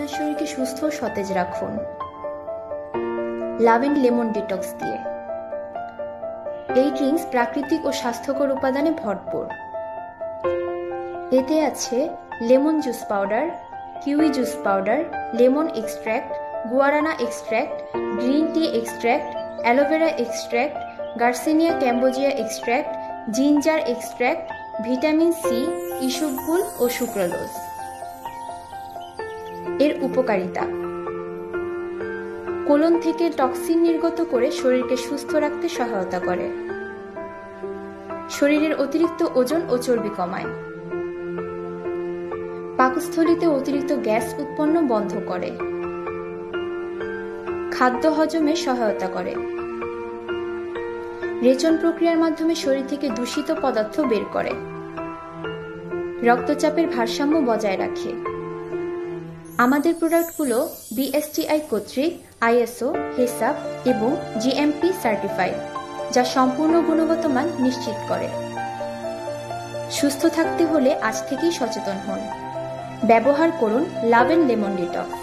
আপনার শরীরকে সুস্থ ও সতেজ রাখুন লাভ এন্ড লেমন ডিটক্স দিয়ে। এই ড্রিঙ্কস প্রাকৃতিক ও স্বাস্থ্যকর উপাদানে ভরপুর। এতে আছে lemon juice powder, kiwi juice powder, lemon extract, guarana extract, green tea extract, aloe vera extract, garcinia cambogia extract, ginger extract, vitamin C, isabgol ও সুক্রোলোজ। এর উপকারিতা: কোলন থেকে টক্সিন নির্গত করে শরীরকে সুস্থ রাখতে সহায়তা করে, শরীরের অতিরিক্ত ওজন ও চর্বি কমায়, পাকস্থলীতে অতিরিক্ত গ্যাস উৎপন্ন বন্ধ করে, খাদ্য হজমে সহায়তা করে, রেচন প্রক্রিয়ার মাধ্যমে শরীর থেকে দূষিত পদার্থ বের করে, রক্তচাপের ভারসাম্য বজায় রাখে। আমাদের প্রোডাক্টগুলো বিএসটিআই কর্তৃক আইএসও, হেসাব এবং জিএমপি সার্টিফাইড, যা সম্পূর্ণ গুণগত মান নিশ্চিত করে। সুস্থ থাকতে হলে আজ থেকেই সচেতন হন। ব্যবহার করুন লাভ এন্ড লেমন ডিটক্স।